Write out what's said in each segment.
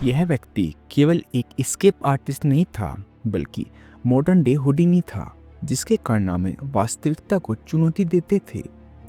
यह व्यक्ति केवल एक एस्केप आर्टिस्ट नहीं था, बल्कि मॉडर्न डे हुडिनी था, जिसके कारनामे वास्तविकता को चुनौती देते थे।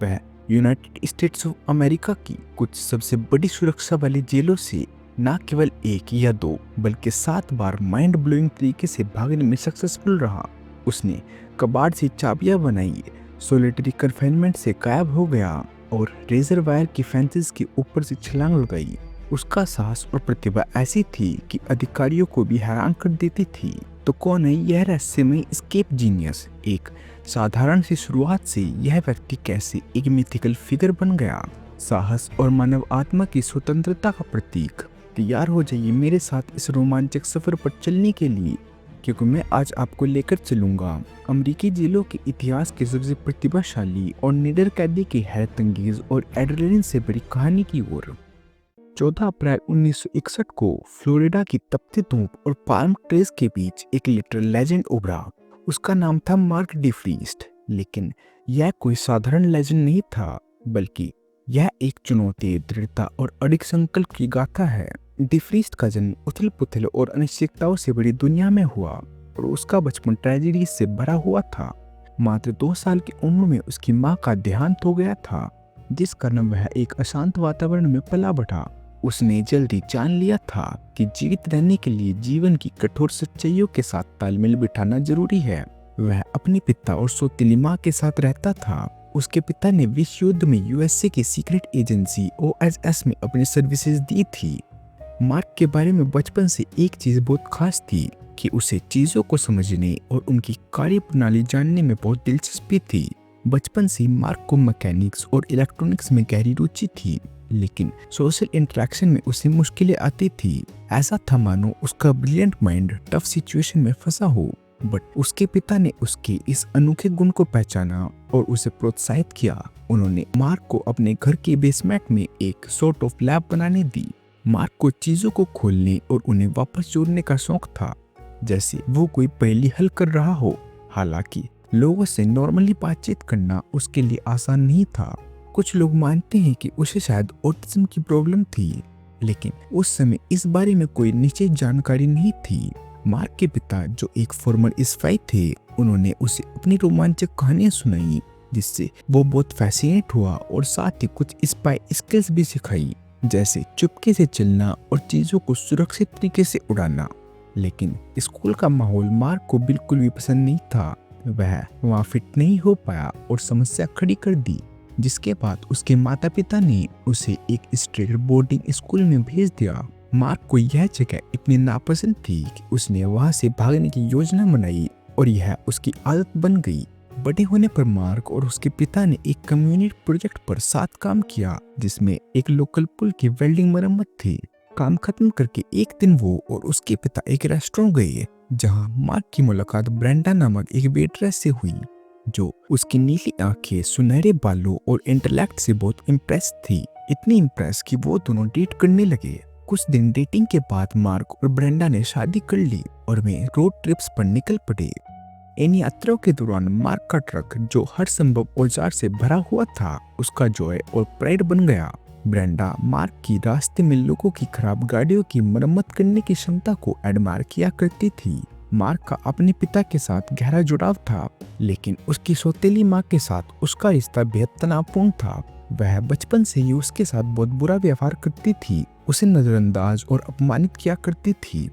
वह यूनाइटेड स्टेट्स ऑफ अमेरिका की कुछ सबसे बड़ी सुरक्षा वाली जेलों से न केवल 1 या 2 बल्कि 7 बार माइंड ब्लोइंग तरीके से भागने में सक्सेसफुल रहा। उसने कबाड़ से चाबियां बनाई, सोलिटरी कन्फाइनमेंट से गायब हो गया और रेजर वायर की फेंसेस के ऊपर से छलांग लगाई। उसका साहस और प्रतिभा ऐसी थी कि अधिकारियों को भी हैरान कर देती थी। तो कौन है यह रहस्यमय एस्केप जीनियस? एक साधारण सी शुरुआत से यह व्यक्ति कैसे एक मिथिकल फिगर बन गया? साहस और मानव आत्मा की स्वतंत्रता का प्रतीक। तैयार हो जाइए मेरे साथ इस रोमांचक सफर पर चलने के लिए, क्योंकि मैं आज आपको लेकर चलूंगा अमेरिकी जेलों के इतिहास के सबसे प्रतिभाशाली और निडर कैदी की हैरतअंगेज और एड्रेनलिन से भरी कहानी की ओर। 14 अप्रैल 1961 को फ्लोरिडा की तपती धूप और पाल्म ट्रीज के बीच एक लिटरल लेजेंड उभरा। उसका नाम था मार्क डिफ्रीस्ट। लेकिन यह कोई साधारण लेजेंड नहीं था, बल्कि यह एक चुनौती, दृढ़ता और अडिग संकल्प की गाथा है। डिफ्रीस्ट का जन्म उथल पुथल और अनिश्चितताओं से बड़ी दुनिया में हुआ और उसका बचपन ट्रेजेडी से भरा हुआ था। मात्र 2 साल की उम्र में उसकी मां का देहांत हो गया था, जिस कारण वह एक अशांत वातावरण में पला बढ़ा। उसने जल्दी जान लिया था कि जीवित रहने के लिए जीवन की कठोर सच्चाइयों के साथ तालमेल बिठाना जरूरी है। वह अपने पिता और सौतेली मां के साथ रहता था। उसके पिता ने विश्व युद्ध में यूएसए की सीक्रेट एजेंसी ओएसएस में अपनी सर्विसेज दी थी। मार्क के बारे में बचपन से एक चीज बहुत खास थी कि उसे चीजों को समझने और उनकी कार्यप्रणाली जानने में बहुत दिलचस्पी थी। बचपन से मार्क को मैकेनिक्स और इलेक्ट्रॉनिक्स में गहरी रुचि थी, लेकिन सोशल इंटरेक्शन में उसे मुश्किलें आती थी। ऐसा था मानो उसका ब्रिलियंट माइंड टफ सिचुएशन में फंसा हो। बट उसके पिता ने उसके इस अनोखे गुण को पहचाना और उसे प्रोत्साहित किया। उन्होंने मार्क को अपने घर के बेसमेंट में एक सॉर्ट ऑफ लैब बनाने दी। मार्क को चीजों को खोलने और उन्हें वापस जोड़ने का शौक था, जैसे वो कोई पहेली हल कर रहा हो। हालांकि लोगों से नॉर्मली बातचीत करना उसके लिए आसान नहीं था। कुछ लोग मानते हैं कि उसे शायद ऑटिज्म की प्रॉब्लम थी, लेकिन उस समय इस बारे में कोई निश्चित जानकारी नहीं थी। मार्क के पिता, जो एक फॉर्मर स्पाई थे, उन्होंने उसे अपनी रोमांचक कहानियां सुनाई, जिससे वो बहुत फैसिनेट हुआ और साथ ही कुछ स्पाई स्किल्स भी सिखाई, जैसे चुपके से चलना और चीजों को सुरक्षित तरीके से उड़ाना। लेकिन स्कूल का माहौल मार्क को बिल्कुल भी पसंद नहीं था। वह वहाँ फिट नहीं हो पाया और समस्या खड़ी कर दी, जिसके बाद उसके माता पिता ने उसे एक स्ट्रेट बोर्डिंग स्कूल में भेज दिया। मार्क को यह जगह इतनी नापसंद थी कि उसने वहां से भागने की योजना बनाई और यह उसकी आदत बन गई। बड़े होने पर मार्क और उसके पिता ने एक कम्युनिटी प्रोजेक्ट पर साथ काम किया, जिसमें एक लोकल पुल की वेल्डिंग मरम्मत थी। काम खत्म करके एक दिन वो और उसके पिता एक रेस्टोरेंट गए, जहां मार्क की मुलाकात ब्रेंडा नामक एक वेट्रेस से हुई, जो उसकी नीली आंखें, सुनहरे बालों और इंटेलेक्ट से बहुत इम्प्रेस थी। इतनी इम्प्रेस कि वो दोनों डेट करने लगे। कुछ दिन डेटिंग के बाद मार्क और ब्रेंडा ने शादी कर ली और वे रोड ट्रिप्स पर निकल पड़े। इन यात्राओं के दौरान मार्क का ट्रक, जो हर संभव औजार से भरा हुआ था, उसका जॉय और प्राइड बन गया। ब्रेंडा मार्क की रास्ते में लोगों की खराब गाड़ियों की मरम्मत करने की क्षमता को एडमायर किया करती थी। मार्क का अपने पिता के साथ गहरा जुड़ाव था, लेकिन उसकी सौतेली माँ के साथ उसका रिश्ता बेहद तनावपूर्ण था। वह बचपन से ही उसके साथ बहुत बुरा व्यवहार करती थी, उसे नजरअंदाज और अपमानित किया करती थी।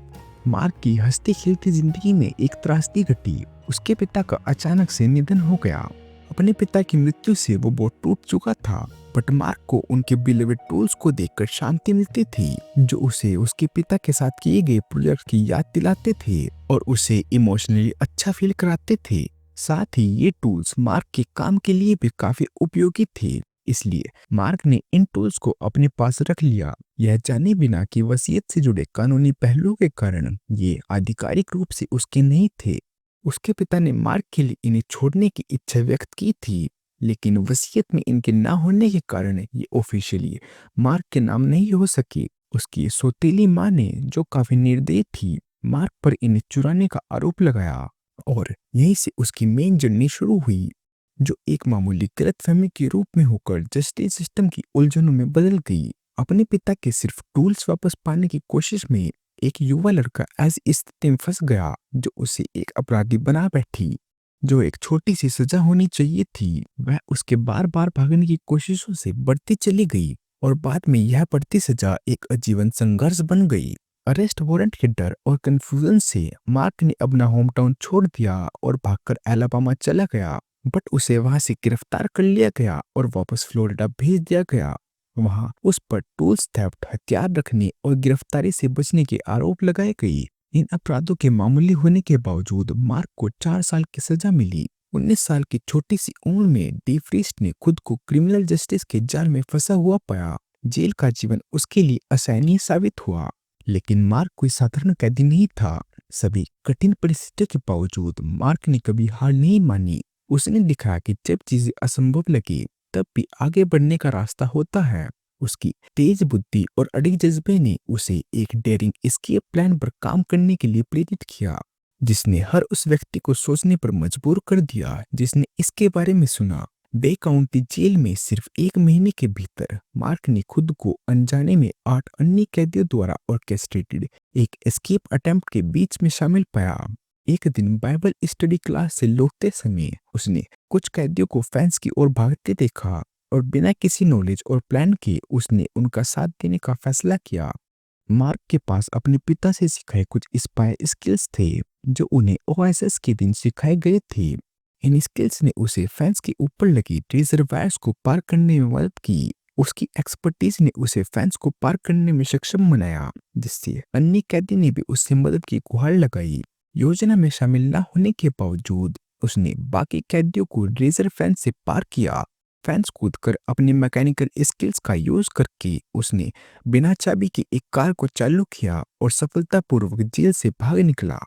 मार्क की हंसती खेलती जिंदगी में एक त्रासदी घटी। उसके पिता का अचानक से निधन हो गया। अपने पिता की मृत्यु से वो बहुत टूट चुका था, बट मार्क को उनके बिलीवेड टूल्स को देखकर शांति मिलती थी, जो उसे उसके पिता के साथ किए गए प्रोजेक्ट की याद दिलाते थे और उसे इमोशनली अच्छा फील कराते थे। साथ ही ये टूल्स मार्क के काम के लिए भी काफी उपयोगी थे, इसलिए मार्क ने इन टूल्स को अपने पास रख लिया, यह जाने बिना कि वसीयत से जुड़े कानूनी पहलुओं के कारण ये आधिकारिक रूप से उसके नहीं थे। उसके पिता ने मार्क के लिए इन्हें छोड़ने की इच्छा व्यक्त की थी, लेकिन वसीयत में इनके ना होने के कारण ये ऑफिशियली मार्क के नाम नहीं हो सकी। उसकी सौतेली माँ ने, जो काफी निर्दयी थी, मार्क पर इन्हें चुराने का आरोप लगाया और यहीं से उसकी मेन जर्नी शुरू हुई, जो एक मामूली गलतफहमी के रूप में होकर जस्टिस सिस्टम की उलझनों में बदल गई। अपने पिता के सिर्फ टूल्स वापस पाने की कोशिश में एक युवा लड़का ऐसी स्थिति में फंस गया जो उसे एक अपराधी बना बैठी। जो एक छोटी सी सजा होनी चाहिए थी, वह उसके बार बार भागने की कोशिशों से बढ़ती चली गई और बाद में यह बढ़ती सजा एक आजीवन संघर्ष बन गई। अरेस्ट वारंट के डर और कंफ्यूजन से मार्क ने अपना होम टाउन छोड़ दिया और भागकर एलाबामा चला गया। बट उसे वहां से गिरफ्तार कर लिया गया और वापस फ्लोरिडा भेज दिया गया। वहां उस पर टूल्स थेफ्ट, हथियार रखने और गिरफ्तारी से बचने के आरोप लगाए गए। इन अपराधों के मामूली होने के बावजूद मार्क को 4 साल की सजा मिली। 19 साल की छोटी सी उम्र में डी फ्रीस्ट ने खुद को क्रिमिनल जस्टिस के जाल में फंसा हुआ पाया। जेल का जीवन उसके लिए असहनीय साबित हुआ। लेकिन मार्क कोई साधारण कैदी नहीं था। सभी कठिन परिस्थितियों के बावजूद मार्क ने कभी हार नहीं मानी। उसने दिखाया कि जब चीजें असंभव लगी तब भी आगे बढ़ने का रास्ता होता है। उसकी तेज बुद्धि और अड़िग जज्बे ने उसे एक डेयरिंग एस्केप प्लान पर काम करने के लिए प्रेरित किया, जिसने हर उस व्यक्ति को सोचने पर मजबूर कर दिया जिसने इसके बारे में सुना। बे काउंटी जेल में सिर्फ 1 महीने के भीतर मार्क ने खुद को अनजाने में 8 अन्य कैदियों द्वारा ऑर्केस्ट्रेटेड एक एस्केप अटेम्प्ट के बीच में शामिल पाया। एक दिन बाइबल स्टडी क्लास से लौटते समय उसने कुछ कैदियों को फेंस की ओर भागते देखा और बिना किसी नॉलेज और प्लान के उसने उनका साथ देने का फैसला किया। मार्क के पास अपने पिता से सिखाए कुछ स्पाई स्किल्स थे जो उन्हें ओएसएस के दिन सिखाए गए थे। इन स्किल्स ने उसे फेंस के ऊपर लगी रिजर्वायर्स को पार करने में मदद की। उसकी एक्सपर्टीज ने उसे फेंस को पार करने में सक्षम बनाया, जिससे अन्य कैदी ने भी उससे मदद की गुहार लगाई। योजना में शामिल न होने के बावजूद उसने बाकी कैदियों को रेजर फेंस से पार किया। फेंस कूदकर अपनी मैकेनिकल स्किल्स का यूज करके उसने बिना चाबी के एक कार को चालू किया और सफलतापूर्वक जेल से भाग निकला।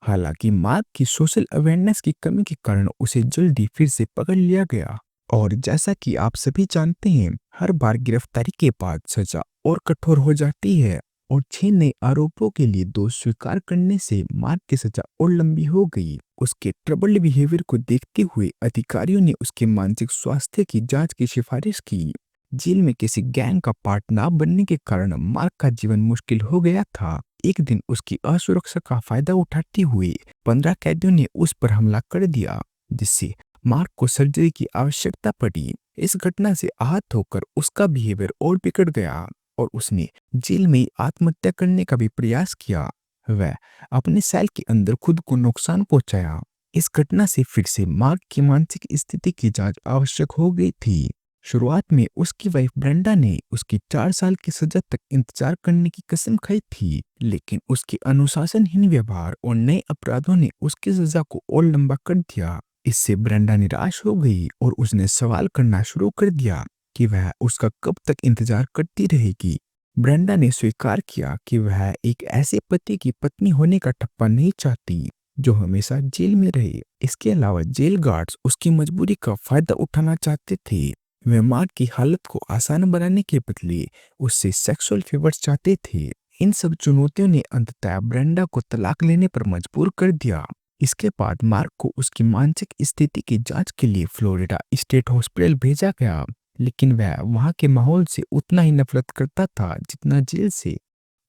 हालांकि मार्क की सोशल अवेयरनेस की कमी के कारण उसे जल्दी फिर से पकड़ लिया गया और जैसा कि आप सभी जानते हैं, हर बार गिरफ्तारी के बाद सजा और कठोर हो जाती है और 6 नए आरोपों के लिए दोष स्वीकार करने से मार्क की सजा और लंबी हो गई। उसके ट्रबल्ड बिहेवियर को देखते हुए अधिकारियों ने उसके मानसिक स्वास्थ्य की जांच की सिफारिश की। जेल में किसी गैंग का पार्ट ना बनने के कारण मार्क का जीवन मुश्किल हो गया था। एक दिन उसकी असुरक्षा का फायदा उठाते हुए 15 कैदियों ने उस पर हमला कर दिया, जिससे मार्क को सर्जरी की आवश्यकता पड़ी। इस घटना से आहत होकर उसका बिहेवियर और बिगड़ गया और उसने जेल में ही आत्महत्या करने का भी प्रयास किया। वह अपने सेल के अंदर खुद को नुकसान पहुंचाया। इस घटना से फिर से मार्क की मानसिक स्थिति की जांच आवश्यक हो गई थी। शुरुआत में उसकी वाइफ ब्रेंडा ने उसकी 4 साल की सजा तक इंतजार करने की कसम खाई थी, लेकिन उसके अनुशासनहीन व्यवहार और नए अपराधों ने उसकी सजा को और लंबा कर दिया। इससे ब्रेंडा निराश हो गई और उसने सवाल करना शुरू कर दिया कि वह उसका कब तक इंतजार करती रहेगी। ब्रेंडा ने स्वीकार किया कि वह एक ऐसे पति की पत्नी होने का ठप्पा नहीं चाहती जो हमेशा जेल में रहे। इसके अलावा जेल गार्ड्स उसकी मजबूरी का फायदा उठाना चाहते थे। वे मार्क की हालत को आसान बनाने के बदले उससे सेक्सुअल फेवर्स चाहते थे। इन सब चुनौतियों ने अंततः ब्रेंडा को तलाक लेने पर मजबूर कर दिया। इसके बाद मार्क को उसकी मानसिक स्थिति की जांच के लिए फ्लोरिडा स्टेट हॉस्पिटल भेजा गया, लेकिन वह वहां के माहौल से उतना ही नफरत करता था जितना जेल से,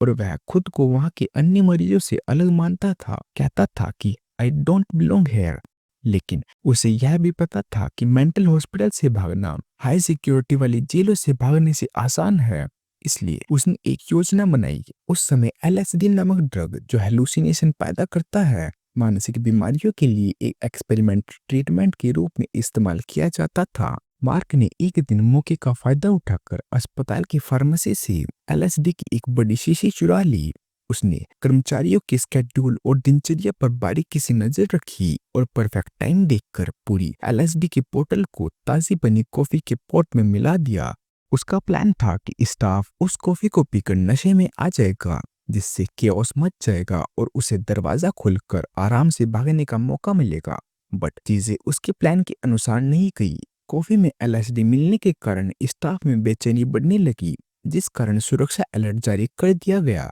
और वह खुद को वहां के अन्य मरीजों से अलग मानता था। कहता था कि आई डोंट बिलोंग हेयर। लेकिन उसे यह भी पता था कि मेंटल हॉस्पिटल से भागना हाई सिक्योरिटी वाली जेलों से भागने से आसान है। इसलिए उसने एक योजना बनाई। उस समय एलएसडी नामक ड्रग, जो हेलुसिनेशन पैदा करता है, मानसिक बीमारियों के लिए एक एक्सपेरिमेंट ट्रीटमेंट के रूप में इस्तेमाल किया जाता था। मार्क ने एक दिन मौके का फायदा उठाकर अस्पताल की फार्मेसी से एलएसडी की एक बड़ी शीशी चुरा ली। उसने कर्मचारियों के स्केड्यूल और दिनचर्या पर बारीकी से नजर रखी और परफेक्ट टाइम देखकर पूरी एलएसडी की बोतल को ताजी बनी कॉफी के पॉट में मिला दिया। उसका प्लान था कि स्टाफ उस कॉफी को पीकर नशे में आ जाएगा, जिससे केओस मच जाएगा और उसे दरवाजा खोलकर आराम से भागने का मौका मिलेगा। बट चीजें उसके प्लान के अनुसार नहीं गई। कॉफी में एलएसडी मिलने के कारण स्टाफ में बेचैनी बढ़ने लगी, जिस कारण सुरक्षा अलर्ट जारी कर दिया गया।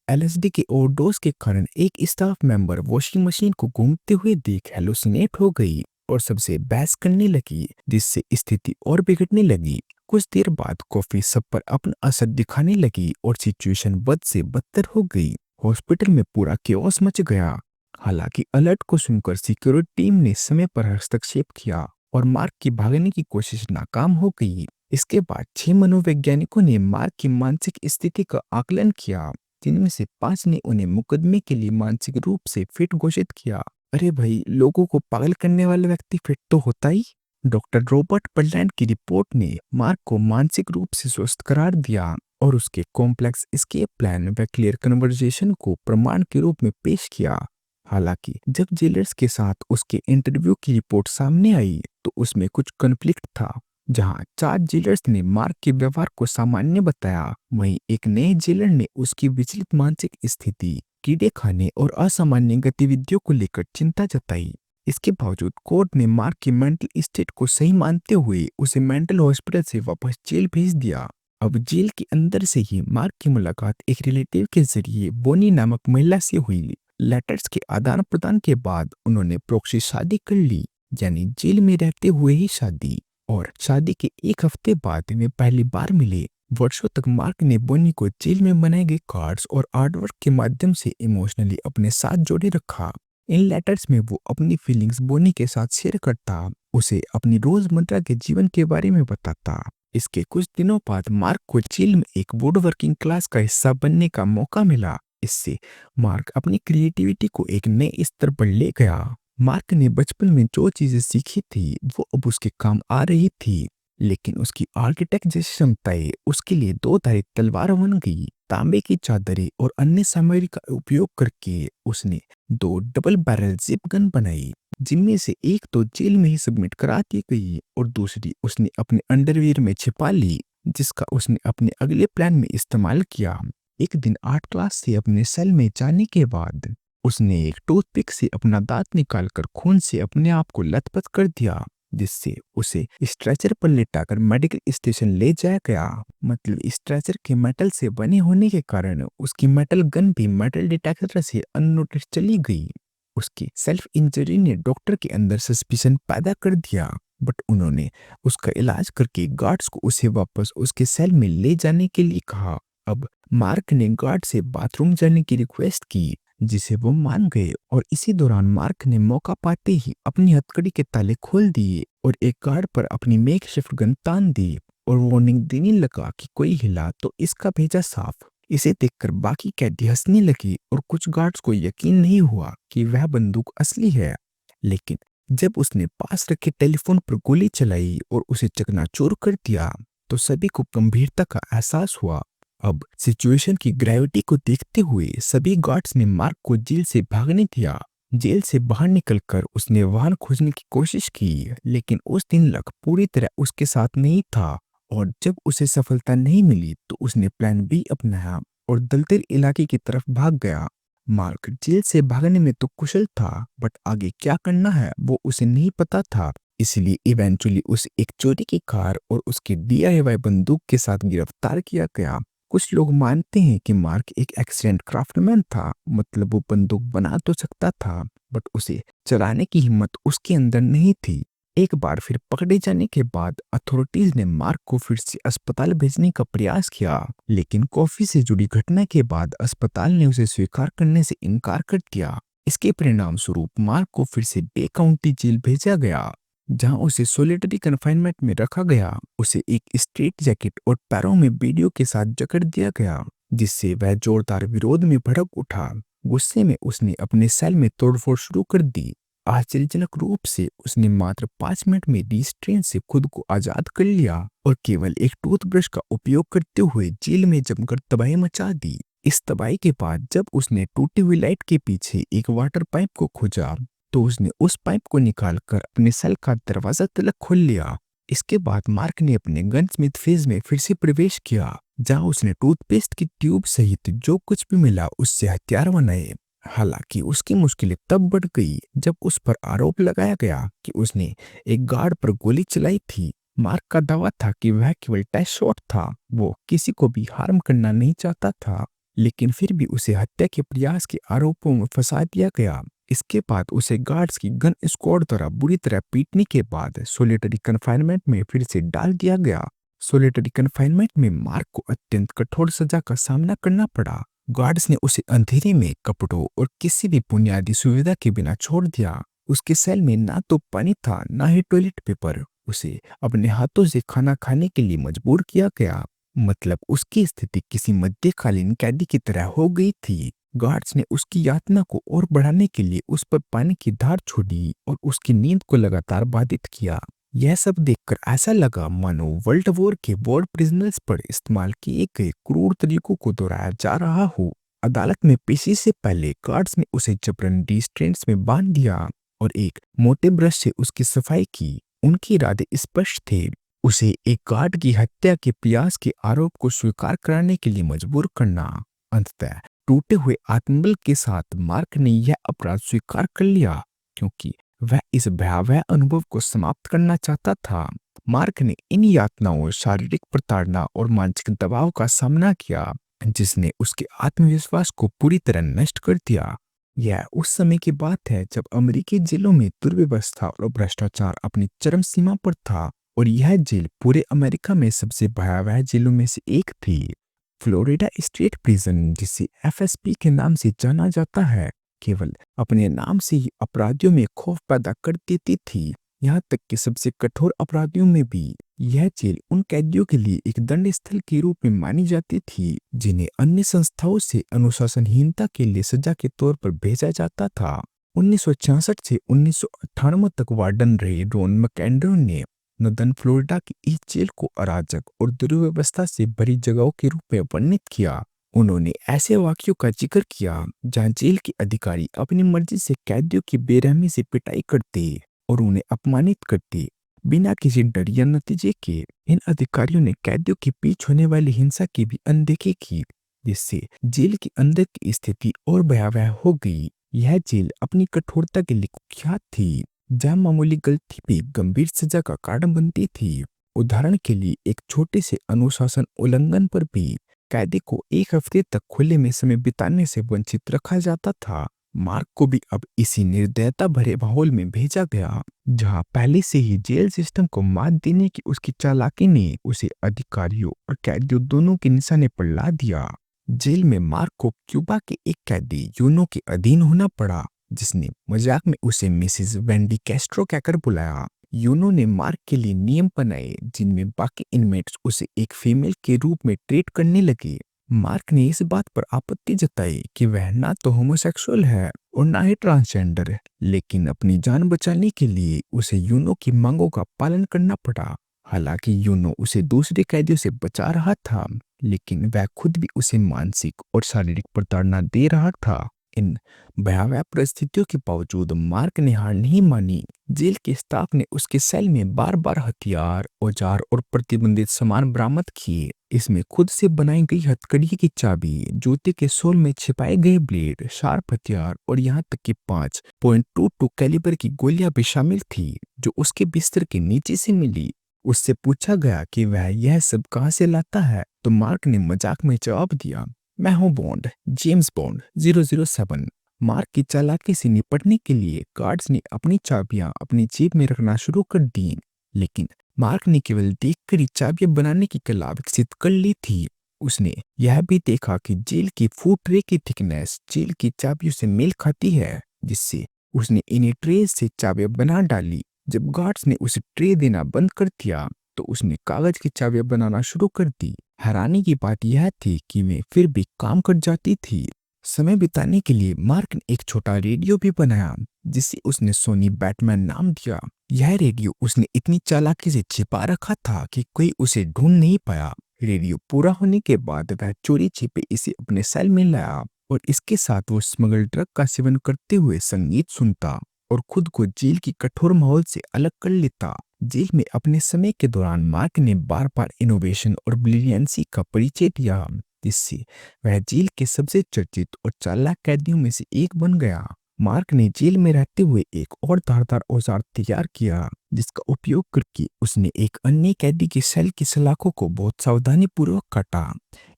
एलएसडी के ओवरडोज के कारण एक स्टाफ मेंबर वॉशिंग मशीन को घूमते हुए देख हेलुसिनेट हो गई और सबसे बहस करने लगी, जिससे स्थिति और बिगड़ने लगी। कुछ देर बाद कॉफी सब पर अपना असर दिखाने लगी और सिचुएशन बद से बदतर हो गई। हॉस्पिटल में पूरा केओस मच गया। हालांकि अलर्ट को सुनकर सिक्योरिटी टीम ने समय पर हस्तक्षेप किया और मार्क की भागने की कोशिश नाकाम हो गई। इसके बाद 6 मनोवैज्ञानिकों ने मार्क की मानसिक स्थिति का आकलन किया, जिनमें से 5 ने उन्हें मुकदमे के लिए मानसिक रूप से फिट घोषित किया। अरे भाई, लोगों को पागल करने वाला व्यक्ति फिट तो होता ही। डॉक्टर रॉबर्ट बर्लैंड की रिपोर्ट ने मार्क को मानसिक रूप से स्वस्थ करार दिया और उसके कॉम्प्लेक्स एस्केप प्लान व क्लियर कन्वर्जेशन को प्रमाण के रूप में पेश किया। हालांकि जब जेलर्स के साथ उसके इंटरव्यू की रिपोर्ट सामने आई तो उसमें कुछ कॉन्फ्लिक्ट था। जहां 4 जेलर्स ने मार्क के व्यवहार को सामान्य बताया, वहीं एक नए जेलर ने उसकी विचलित मानसिक स्थिति, कीड़े खाने और असामान्य गतिविधियों को लेकर चिंता जताई। इसके बावजूद कोर्ट ने मार्क की मेंटल स्टेट को सही मानते हुए उसे मेंटल हॉस्पिटल से वापस जेल भेज दिया। अब जेल के अंदर से ही मार्क की मुलाकात एक रिलेटिव के जरिए बोनी नामक महिला से हुई। लेटर्स के आदान प्रदान के बाद उन्होंने प्रॉक्सी शादी कर ली, यानी जेल में रहते हुए ही शादी। और शादी के एक हफ्ते बाद वे पहली बार मिले। वर्षों तक मार्क ने बोनी को जेल में बनाए गए कार्ड्स और आर्टवर्क के माध्यम से इमोशनली अपने साथ जोड़े रखा। इन लेटर्स में वो अपनी फीलिंग्स बोनी के साथ शेयर करता, उसे अपनी रोजमर्रा के जीवन के बारे में बताता। इसके कुछ दिनों बाद मार्क को जेल में एक वुड वर्किंग क्लास का हिस्सा बनने का मौका मिला। इससे मार्क अपनी क्रिएटिविटी को एक नए स्तर पर ले गया। मार्क ने बचपन में जो चीजें सीखी थी वो अब उसके काम आ रही थी, लेकिन उसकी आर्किटेक्ट जैसी क्षमताएं उसके लिए दो धारी तलवार बन गई। तांबे की चादरें और अन्य सामग्री का उपयोग करके उसने 2 डबल बैरल जिप गन बनाई, जिनमें से एक तो जेल में ही सबमिट करा दी गई और दूसरी उसने अपने अंडरवियर में छिपा ली, जिसका उसने अपने अगले प्लान में इस्तेमाल किया। एक दिन आर्ट क्लास से अपने सेल में जाने के बाद उसने एक टूथपिक से अपना दांत निकालकर खून से अपने आप को लथपथ कर दिया, जिससे उसे स्ट्रेचर पर लेटाकर मेडिकल स्टेशन ले जाया गया। मतलब स्ट्रेचर के मेटल से बने होने के कारण उसकी मेटल गन भी मेटल डिटेक्टर से अननोटिस चली गई। उसकी सेल्फ इंजरी ने डॉक्टर के अंदर सस्पिशन पैदा कर दिया, बट उन्होंने उसका इलाज करके गार्ड्स को उसे वापस उसके सेल में ले जाने के लिए कहा। अब मार्क ने गार्ड से बाथरूम जाने की रिक्वेस्ट की, जिसे वो मान गए और इसी दौरान मार्क ने मौका पाते ही अपनी हथकड़ी के ताले खोल दिए और एक गार्ड पर अपनी मेकशिफ्ट गन तान दी और वार्निंग देने लगा कि कोई हिला तो इसका भेजा साफ। इसे देखकर बाकी कैदी हंसने लगे और कुछ गार्ड्स को यकीन नहीं हुआ कि वह बंदूक असली है। लेकिन जब उसने पास रखे टेलीफोन पर गोली चलाई और उसे चकनाचूर कर दिया तो सभी को गंभीरता का एहसास हुआ। अब सिचुएशन की ग्रेविटी को देखते हुए सभी गार्ड्स ने मार्क को जेल से भागने दिया। जेल से बाहर निकलकर उसने वाहन खोजने की कोशिश की, लेकिन उस दिन लक पूरी तरह उसके साथ नहीं था और जब उसे सफलता नहीं मिली तो उसने प्लान बी अपनाया और दलदल इलाके की तरफ भाग गया। मार्क जेल से भागने में तो कुशल था, बट आगे क्या करना है वो उसे नहीं पता था। इसलिए इवेंचुअली उसे एक चोरी की कार और उसकी DIY बंदूक के साथ गिरफ्तार किया गया। कुछ लोग मानते हैं कि मार्क एक एक्सीडेंट क्राफ्टमैन था, मतलब वो बंदूक बना तो सकता था, बट उसे चलाने की हिम्मत उसके अंदर नहीं थी। एक बार फिर पकड़े जाने के बाद अथॉरिटीज ने मार्क को फिर से अस्पताल भेजने का प्रयास किया, लेकिन कॉफी से जुड़ी घटना के बाद अस्पताल ने उसे स्वीकार करने से इनकार कर दिया। इसके परिणाम स्वरूप मार्क को फिर से बे काउंटी जेल भेजा गया, जहां उसे सोलिटरी कन्फाइनमेंट में रखा गया। उसे एक स्ट्रेट जैकेट और पैरों में बीडियों के साथ जकड़ दिया गया, जिससे वह जोरदार विरोध में भड़क उठा। गुस्से में उसने अपने सेल में तोड़फोड़ शुरू कर दी। आश्चर्यजनक रूप से उसने मात्र 5 मिनट में रिस्ट्रेन से खुद को आजाद कर लिया और केवल एक टूथब्रश का उपयोग करते हुए जेल में जमकर तबाही मचा दी। इस तबाही के बाद जब उसने टूटी हुई लाइट के पीछे एक वाटर पाइप को खोजा तो उसने उस पाइप को निकालकर अपने सेल का दरवाजा तलक खोल लिया। इसके बाद मार्क ने अपने गनस्मिथ फेज में फिर से प्रवेश किया, जहां उसने टूथपेस्ट की ट्यूब सहित जो कुछ भी मिला उससे हथियार बनाए। हालांकि उसकी मुश्किलें तब बढ़ गई जब उस पर आरोप लगाया गया कि उसने एक गार्ड पर गोली चलाई थी। मार्क का दावा था कि वह केवल टेस्ट शॉट था, वो किसी को भी हार्म करना नहीं चाहता था, लेकिन फिर भी उसे हत्या के प्रयास के आरोपों में फंसा दिया गया। इसके बाद उसे गार्ड्स की गन स्क्वाड द्वारा बुरी तरह पीटने के बाद सोलिटरी कन्फाइनमेंट में फिर से डाल दिया गया। सोलिटरी कन्फाइनमेंट में मार्क को अत्यंत कठोर सजा का सामना करना पड़ा। गार्ड्स ने उसे अंधेरे में कपड़ों और किसी भी बुनियादी सुविधा के बिना छोड़ दिया। उसके सेल में ना तो पानी था, ना ही टॉयलेट पेपर। उसे अपने हाथों से खाना खाने के लिए मजबूर किया गया। मतलब उसकी स्थिति किसी मध्यकालीन कैदी की तरह हो गई थी। गार्ड्स ने उसकी यातना को और बढ़ाने के लिए उस पर पानी की धार छोड़ी और उसकी नींद को लगातार बाधित किया। यह सब देखकर ऐसा लगा मानो वर्ल्ड वॉर के वॉर प्रिजनर्स पर इस्तेमाल किए गए क्रूर तरीकों को दोहराया जा रहा हो। अदालत में पेशी से पहले गार्ड्स ने उसे जबरन रिस्ट्रेंट्स में बांध दिया और एक मोटे ब्रश से उसकी सफाई की। उनके इरादे स्पष्ट थे, उसे एक गार्ड की हत्या के प्रयास के आरोप को स्वीकार कराने के लिए मजबूर करना। अंततः टूटे हुए आत्मबल के साथ मार्क ने यह अपराध स्वीकार कर लिया, क्योंकि वह इस भयावह अनुभव को समाप्त करना चाहता था। मार्क ने इन यातनाओं, शारीरिक प्रताड़ना और मानसिक दबाव का सामना किया, जिसने उसके आत्मविश्वास को पूरी तरह नष्ट कर दिया। यह उस समय की बात है जब अमेरिकी जेलों में दुर्व्यवस्था और भ्रष्टाचार अपनी चरम सीमा पर था, और यह जेल पूरे अमेरिका में सबसे भयावह जेलों में से एक थी। फ्लोरिडा स्टेट प्रिजन, जिसे एफएसपी के नाम से जाना जाता है, केवल अपने नाम से ही अपराधियों में खौफ पैदा कर देती थी। यहाँ तक कि सबसे कठोर अपराधियों में भी यह जेल उन कैदियों के लिए एक दंड स्थल के रूप में मानी जाती थी, जिन्हें अन्य संस्थाओं से अनुशासनहीनता के लिए सजा के तौर पर भेजा जाता था। 1966 से 1998 तक वार्डन रहे रॉन मैकेंड्रो ने नॉर्दर्न फ्लोरिडा की इस जेल को अराजक और दुर्व्यवस्था से भरी जगहों के रूप में वर्णित किया। उन्होंने ऐसे वाक्यों का जिक्र किया जहां जेल के अधिकारी अपनी मर्जी से कैदियों की बेरहमी से पिटाई करते और उन्हें अपमानित करते, बिना किसी डर या नतीजे के। इन अधिकारियों ने कैदियों के बीच होने वाली हिंसा की भी अनदेखी की, जिससे जेल के अंदर की स्थिति और भयावह हो गई। यह जेल अपनी कठोरता के लिए कुख्यात थी, जहां मामूली गलती भी गंभीर सजा का कारण बनती थी। उदाहरण के लिए, एक छोटे से अनुशासन उल्लंघन पर भी कैदी को एक हफ्ते तक खुले में समय बिताने से वंचित रखा जाता था। मार्क को भी अब इसी निर्दयता भरे माहौल में भेजा गया, जहां पहले से ही जेल सिस्टम को मात देने की उसकी चालाकी ने उसे अधिकारियों और कैदियों दोनों के निशाने पर ला दिया। जेल में मार्क को क्यूबा के एक कैदी यूनो के अधीन होना पड़ा, जिसने मजाक में उसे मिसेस वेंडी कैस्ट्रो कहकर बुलाया। यूनो ने मार्क के लिए नियम बनाए, जिनमें बाकी इनमेट्स उसे एक फीमेल के रूप में ट्रीट करने लगे। मार्क ने इस बात पर आपत्ति जताई कि वह ना तो होमोसेक्सुअल है और ना ही ट्रांसजेंडर है, लेकिन अपनी जान बचाने के लिए उसे यूनो की मांगों का पालन करना पड़ा। हालांकि यूनो उसे दूसरे कैदियों से बचा रहा था, लेकिन वह खुद भी उसे मानसिक और शारीरिक प्रताड़ना दे रहा था। इन भयावह परिस्थितियों के बावजूद मार्क ने हार नहीं मानी। जेल के स्टाफ ने उसके सेल में बार बार हथियार, औजार और प्रतिबंधित सामान बरामद किए। इसमें खुद से बनाई गई हथकड़ी की चाबी, जूते के सोल में छिपाए गए ब्लेड, शार्प हथियार और यहाँ तक कि 5.22 कैलिबर की गोलियां भी शामिल थी, जो उसके बिस्तर के नीचे से मिली। उससे पूछा गया कि वह यह सब कहां से लाता है, तो मार्क ने मजाक में जवाब दिया, मैं हूं बॉन्ड, जेम्स बॉन्ड 007। मार्क की चालाकी से निपटने के लिए गार्ड्स ने अपनी चाबियां अपनी जेब में रखना शुरू कर दी, लेकिन मार्क ने केवल देखकर ही चाबियां बनाने की कला विकसित कर ली थी। उसने यह भी देखा कि जेल की फूड ट्रे की थिकनेस जेल की चाबियों से मेल खाती है, जिससे उसने इन्हें ट्रे से चाबियां बना डाली। जब गार्ड्स ने उसे ट्रे देना बंद कर दिया, तो उसने कागज की चाबियां बनाना शुरू कर दी। हैरानी की बात यह थी कि वे फिर भी काम कर जाती थी। समय बिताने के लिए मार्क ने एक छोटा रेडियो भी बनाया, जिसे उसने सोनी बैटमैन नाम दिया। यह रेडियो उसने इतनी चालाकी से छिपा रखा था कि कोई उसे ढूंढ नहीं पाया। रेडियो पूरा होने के बाद वह चोरी छिपे इसे अपने सेल में लाया और इसके साथ वो स्मगल ड्रग का सेवन करते हुए संगीत सुनता और खुद को जेल की कठोर माहौल से अलग कर लेता। जेल में अपने समय के दौरान मार्क ने बार बार इनोवेशन और ब्रिलियंसी का परिचय दिया, जिससे वह जेल के सबसे चर्चित और चालाक कैदियों में से एक बन गया। मार्क ने जेल में रहते हुए एक और धारदार औजार तैयार किया, जिसका उपयोग करके उसने एक अन्य कैदी की सेल की सलाखों को बहुत सावधानी पूर्वक काटा।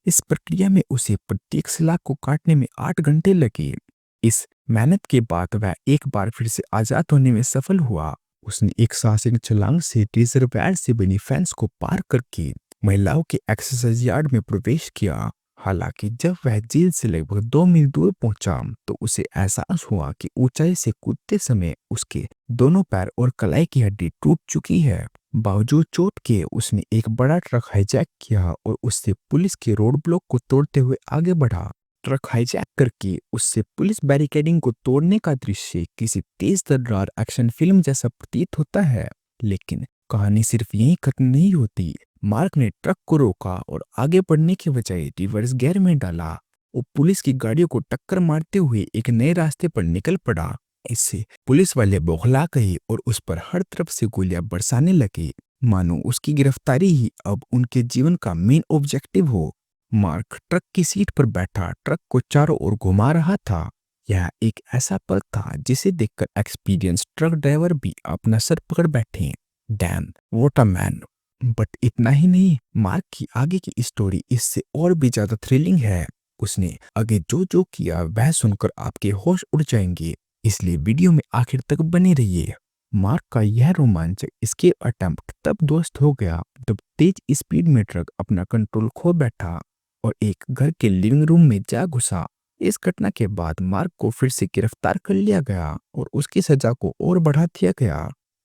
इस प्रक्रिया में उसे प्रत्येक सलाख को काटने में 8 घंटे लगे। इस मेहनत के बाद वह एक बार फिर से आजाद होने में सफल हुआ। उसने एक साहसिक छलांग से रिजर्वायर से बनी फेंस को पार करके महिलाओं के एक्सरसाइज यार्ड में प्रवेश किया। हालांकि जब वह जेल से लगभग 2 मील दूर पहुंचा तो उसे एहसास हुआ कि ऊंचाई से कूदते समय उसके दोनों पैर और कलाई की हड्डी टूट चुकी है। बावजूद चोट के उसने एक बड़ा ट्रक हाईजैक किया और उससे पुलिस के रोड ब्लॉक को तोड़ते हुए आगे बढ़ा। ट्रक हाईजैक करके उससे पुलिस बैरिकेडिंग को तोड़ने का दृश्य किसी तेज तर्रार एक्शन फिल्म जैसा प्रतीत होता है। लेकिन कहानी सिर्फ यहीं खत्म नहीं होती। मार्क ने ट्रक को रोका और आगे बढ़ने के बजाय रिवर्स गियर में डाला और पुलिस की गाड़ियों को टक्कर मारते हुए एक नए रास्ते पर निकल पड़ा। इससे पुलिस वाले बौखला गए और उस पर हर तरफ से गोलियां बरसाने लगे, मानो उसकी गिरफ्तारी ही अब उनके जीवन का मेन ऑब्जेक्टिव हो। मार्क ट्रक की सीट पर बैठा ट्रक को चारों ओर घुमा रहा था। यह एक ऐसा पल था जिसे देखकर एक्सपीरियंस ट्रक ड्राइवर भी अपना सर पकड़ बैठे। Dam, what a man. But इतना ही नहीं, मार्क की आगे की स्टोरी इससे और भी ज्यादा थ्रिलिंग है। उसने आगे जो जो किया वह सुनकर आपके होश उड़ जाएंगे, इसलिए वीडियो में आखिर तक बने रहिए। मार्क का यह रोमांचक एस्केप अटेम्प्ट तब दोस्त हो गया जब तेज स्पीड में ट्रक अपना कंट्रोल खो बैठा और एक घर के लिविंग रूम में जा घुसा। इस घटना के बाद मार्क को फिर से गिरफ्तार कर लिया गया और उसकी सजा को और बढ़ा दिया गया।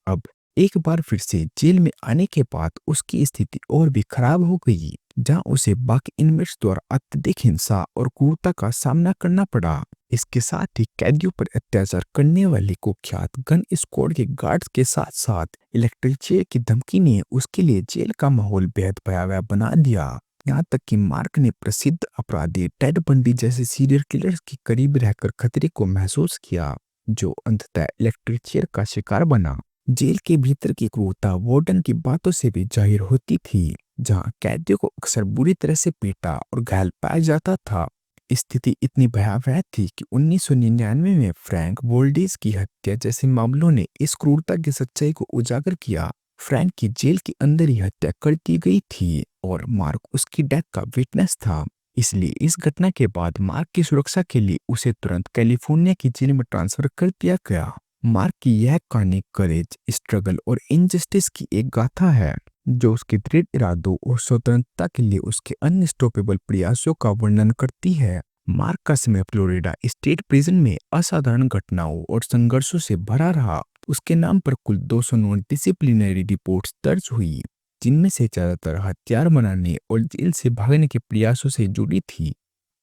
अब एक बार फिर से जेल में आने के बाद उसकी स्थिति और भी खराब हो गई, जहां उसे बाकी इनमेट्स द्वारा अत्यधिक हिंसा और क्रूरता का सामना करना पड़ा। इसके साथ ही कैदियों पर अत्याचार करने वाले कुख्यात गन स्क्वाड के गार्ड्स के साथ साथ इलेक्ट्रिक चेयर की धमकी ने उसके लिए जेल का माहौल बेहद भयावह बना दिया। यहाँ तक कि मार्क ने प्रसिद्ध अपराधी टेड बंडी जैसे सीरियल किलर्स के करीब रहकर खतरे को महसूस किया, जो अंततः इलेक्ट्रिक चेयर का शिकार बना। जेल के भीतर की क्रूरता वार्डन की बातों से भी जाहिर होती थी, जहां कैदियों को अक्सर बुरी तरह से पीटा और घायल पाया जाता था। स्थिति इतनी भयावह थी कि 1999 में फ्रैंक वोल्डेस की हत्या जैसे मामलों ने इस क्रूरता की सच्चाई को उजागर किया। फ्रैंक की जेल के अंदर ही हत्या कर दी गई थी और मार्क उसकी डेथ का विटनेस था। इसलिए इस घटना के बाद मार्क की सुरक्षा के लिए उसे तुरंत कैलिफोर्निया की जेल में ट्रांसफर कर दिया गया। मार्क की यह कहानी करेज, स्ट्रगल और इनजस्टिस की एक गाथा है, जो उसके दृढ़ इरादों और स्वतंत्रता के लिए उसके अनस्टॉपेबल प्रयासों का वर्णन करती है। मार्क का समय फ्लोरिडा स्टेट प्रिजन में असाधारण घटनाओं और संघर्षों से भरा रहा। उसके नाम पर कुल 209 डिसिप्लिनरी रिपोर्ट्स दर्ज हुई, जिनमें से ज्यादातर हथियार बनाने और जेल से भागने के प्रयासों से जुड़ी थी।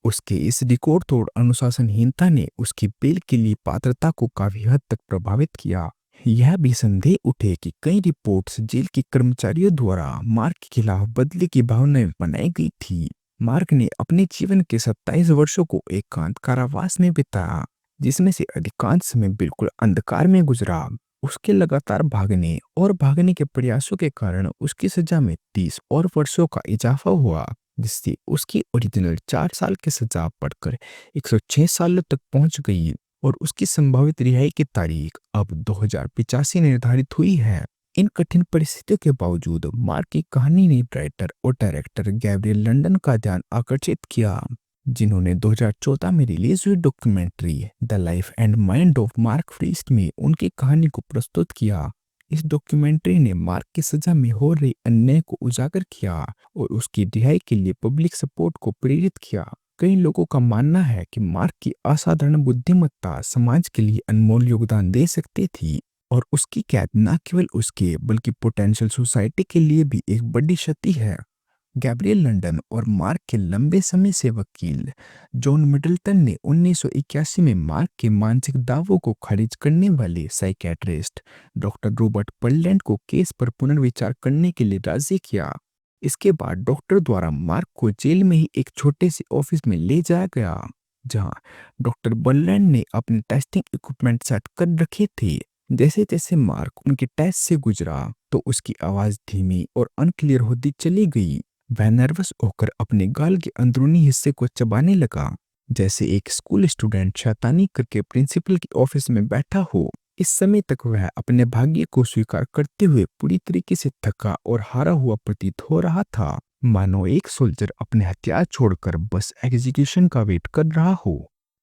उसके इस रिकॉर्ड तोड़ अनुशासनहीनता ने उसकी बेल के लिए पात्रता को काफी हद तक प्रभावित किया। यह भी संदेह उठे कि कई रिपोर्ट्स जेल के कर्मचारियों द्वारा मार्क के खिलाफ बदले की भावना बनाई गई थी। मार्क ने अपने जीवन के 27 वर्षों को एकांत कारावास में बिताया, जिसमें से अधिकांश समय बिल्कुल अंधकार में गुजरा। उसके लगातार भागने के प्रयासों के कारण उसकी सजा में 30 और वर्षों का इजाफा हुआ, जिससे उसकी ओरिजिनल 4 साल की सजा बढ़कर 106 सालों तक पहुंच गई और उसकी संभावित रिहाई की तारीख अब 2085 निर्धारित हुई है। इन कठिन परिस्थितियों के बावजूद मार्क की कहानी ने राइटर और डायरेक्टर गैब्रियल लंडन का ध्यान आकर्षित किया, जिन्होंने 2014 में रिलीज हुई documentary the life and mind of Mark Friest में उनकी कहानी को प्रस्तुत किया। इस डॉक्यूमेंट्री ने मार्क की सजा में हो रही अन्याय को उजागर किया और उसकी रिहाई के लिए पब्लिक सपोर्ट को प्रेरित किया। कई लोगों का मानना है कि मार्क की असाधारण बुद्धिमत्ता समाज के लिए अनमोल योगदान दे सकती थी और उसकी कैद न केवल उसके बल्कि पोटेंशियल सोसाइटी के लिए भी एक बड़ी क्षति है। गैब्रियल लंडन और मार्क के लंबे समय से वकील जॉन मिडल्टन ने 1981 में मार्क के मानसिक दावों को खारिज करने वाले साइकियाट्रिस्ट डॉक्टर रॉबर्ट पर्लैंड को केस पर पुनर्विचार करने के लिए राजी किया। इसके बाद डॉक्टर द्वारा मार्क को जेल में ही एक छोटे से ऑफिस में ले जाया गया, जहां डॉक्टर बर्लैंड ने अपने टेस्टिंग इक्विपमेंट सेट कर रखे थे। जैसे जैसे मार्क उनके टेस्ट से गुजरा तो उसकी आवाज धीमी और अनक्लियर होती चली गई। वह नर्वस होकर अपने गाल के अंदरूनी हिस्से को चबाने लगा, जैसे एक स्कूल स्टूडेंट शैतानी करके प्रिंसिपल के ऑफिस में बैठा हो। इस समय तक वह अपने भाग्य को स्वीकार करते हुए पूरी तरीके से थका और हारा हुआ प्रतीत हो रहा था, मानो एक सोल्जर अपने हथियार छोड़कर बस एग्जीक्यूशन का वेट कर रहा हो।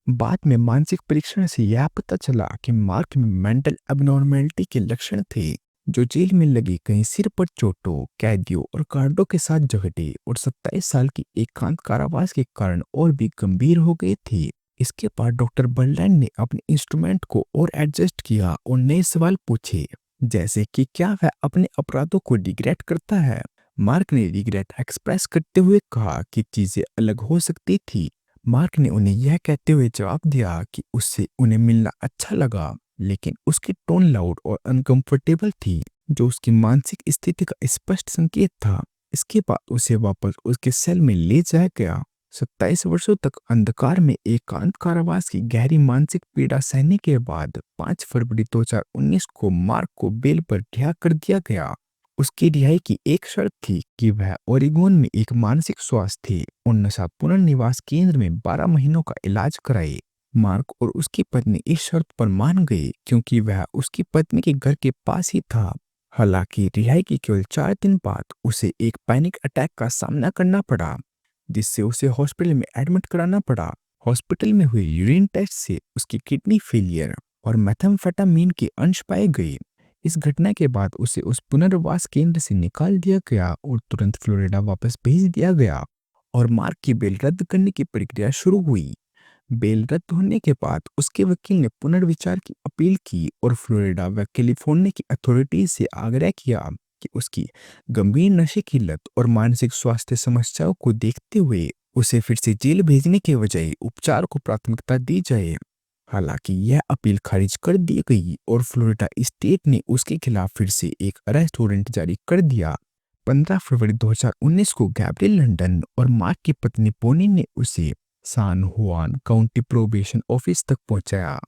बाद में मानसिक परीक्षण से यह पता चला कि मार्क में मेंटल एबनॉर्मेलिटी के लक्षण थे, जो जेल में लगी कहीं सिर पर चोटों, कैदियों और गार्डों के साथ झगड़े और 27 साल की एकांत कारावास के कारण और भी गंभीर हो गए थे। इसके बाद डॉक्टर बर्लैंड ने अपने इंस्ट्रूमेंट को और एडजस्ट किया और नए सवाल पूछे, जैसे कि क्या वह अपने अपराधों को रिग्रेट करता है। मार्क ने रिग्रेट एक्सप्रेस करते हुए कहा कि चीजें अलग हो सकती थी। मार्क ने उन्हें यह कहते हुए जवाब दिया कि उससे उन्हें मिलना अच्छा लगा, लेकिन उसकी टोन लाउड और अनकंफर्टेबल थी, जो उसकी मानसिक स्थिति का स्पष्ट संकेत था। इसके बाद उसे वापस उसके सेल में ले जाया गया। 27 वर्षों तक अंधकार में एकांत कारावास की गहरी मानसिक पीड़ा सहने के बाद 5 फरवरी 2019 को मार्क को बेल पर रिहा कर दिया गया। उसकी रिहाई की एक शर्त थी कि वह ओरेगोन में एक मानसिक स्वास्थ्य और नशा पुनर्निवास केंद्र में 12 महीनों का इलाज कराए। मार्क और उसकी पत्नी इस शर्त पर मान गए क्योंकि वह उसकी पत्नी के घर के पास ही था। हालांकि रिहाई के केवल 4 दिन बाद उसे एक पैनिक अटैक का सामना करना पड़ा, जिससे उसे हॉस्पिटल में एडमिट कराना पड़ा। हॉस्पिटल में हुए यूरिन टेस्ट से उसकी किडनी फेलियर और मेथाम्फेटामीन के अंश पाए गए। इस घटना के बाद उसे उस पुनर्वास केंद्र से निकाल दिया गया और तुरंत फ्लोरिडा वापस भेज दिया गया और मार्क की बेल रद्द करने की प्रक्रिया शुरू हुई। बेल रद्द होने के बाद उसके वकील ने पुनर्विचार की अपील की और फ्लोरिडा व कैलिफोर्निया की अथॉरिटीज से आग्रह किया कि उसकी गंभीर नशे की लत और मानसिक स्वास्थ्य समस्याओं को देखते हुए उसे फिर से जेल भेजने के बजाय उपचार को प्राथमिकता दी जाए। हालांकि यह अपील खारिज कर दी गई और फ्लोरिडा स्टेट ने उसके खिलाफ फिर से एक अरेस्ट वारंट जारी कर दिया। 15 फरवरी 2019 को गैब्रियल लंडन और मार्क की पत्नी पोनी ने उसे सान हुआन काउंटी प्रोबेशन ऑफिस तक पहुंचाया,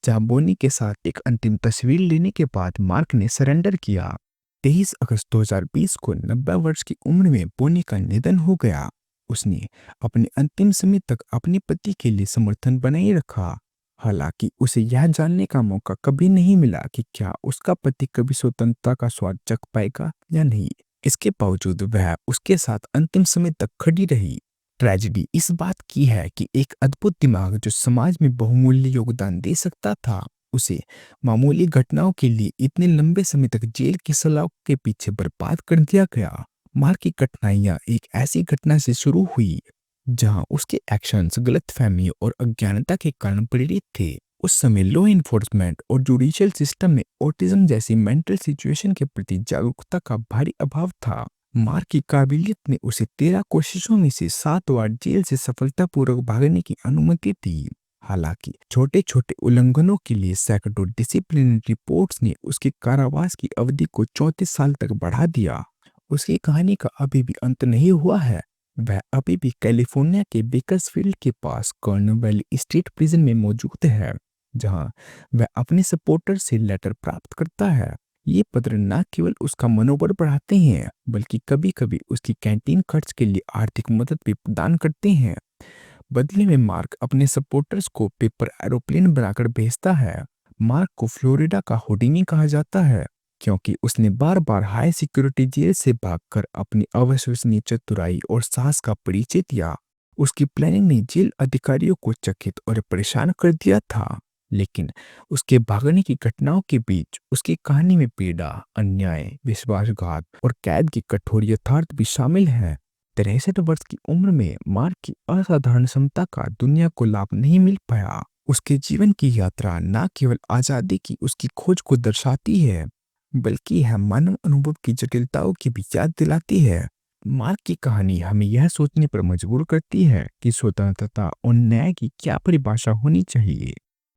जहां बोनी के साथ एक अंतिम तस्वीर लेने के बाद मार्क ने सरेंडर किया। 23 अगस्त 2020 को 90 वर्ष की उम्र में बोनी का निधन हो गया। उसने अपने अंतिम समय तक अपने पति के लिए समर्थन बनाए रखा। हालांकि उसे यह जानने का मौका कभी नहीं मिला कि क्या उसका पति कभी स्वतंत्रता का स्वाद चख पाएगा या नहीं। इसके बावजूद वह उसके साथ अंतिम समय तक खड़ी रही। ट्रेजेडी इस बात की है कि एक अद्भुत दिमाग जो समाज में बहुमूल्य योगदान दे सकता था, उसे मामूली घटनाओं के लिए इतने लंबे समय तक जेल की सलाखों के पीछे बर्बाद कर दिया गया। मार्क की कठिनाइयां एक ऐसी घटना से शुरू हुई जहां उसके एक्शंस गलतफहमी और अज्ञानता के कारण प्रेरित थे। उस समय लॉ इन्फोर्समेंट और जुडिशियल सिस्टम में ऑटिज्म जैसी मेंटल सिचुएशन के प्रति जागरूकता का भारी अभाव था। मार्क की काबिलियत ने उसे 13 कोशिशों में से 7 बार जेल से सफलतापूर्वक भागने की अनुमति दी। हालांकि छोटे छोटे उल्लंघनों के लिए सैकड़ों डिसिप्लिनरी रिपोर्ट्स ने उसके कारावास की अवधि को 34 साल तक बढ़ा दिया। उसकी कहानी का अभी भी अंत नहीं हुआ है। वह अभी भी कैलिफोर्निया के बेकर्सफील्ड के पास कर्नल वैली स्ट्रीट प्रिजन में मौजूद है, जहां वह अपने सपोर्टर से लेटर प्राप्त करता है। ये पत्र न केवल उसका मनोबल बढ़ाते हैं, बल्कि कभी-कभी उसकी कैंटीन खर्च के लिए आर्थिक मदद भी प्रदान करते हैं। बदले में मार्क अपने सपोर्टर्स को पेपर एरोप्लेन बनाकर भेजता है। मार्क को फ्लोरिडा का होडिनी कहा जाता है, क्योंकि उसने बार-बार हाई सिक्योरिटी जेल से भागकर अपनी अविश्वसनीय चतुराई और साहस का परिचय दिया। उसकी प्लानिंग ने जेल अधिकारियों को चकित और परेशान कर दिया था, लेकिन उसके भागने की घटनाओं के बीच उसकी कहानी में पीड़ा, अन्याय, विश्वासघात और कैद की कठोर यथार्थ भी शामिल है। 63 वर्ष की उम्र में मार्क की असाधारण क्षमता का दुनिया को लाभ नहीं मिल पाया। उसके जीवन की यात्रा न केवल आजादी की उसकी खोज को दर्शाती है, बल्कि यह मानव अनुभव की जटिलताओं की भी याद दिलाती है। मार्क की कहानी हमें यह सोचने पर मजबूर करती है कि स्वतंत्रता और न्याय की क्या परिभाषा होनी चाहिए।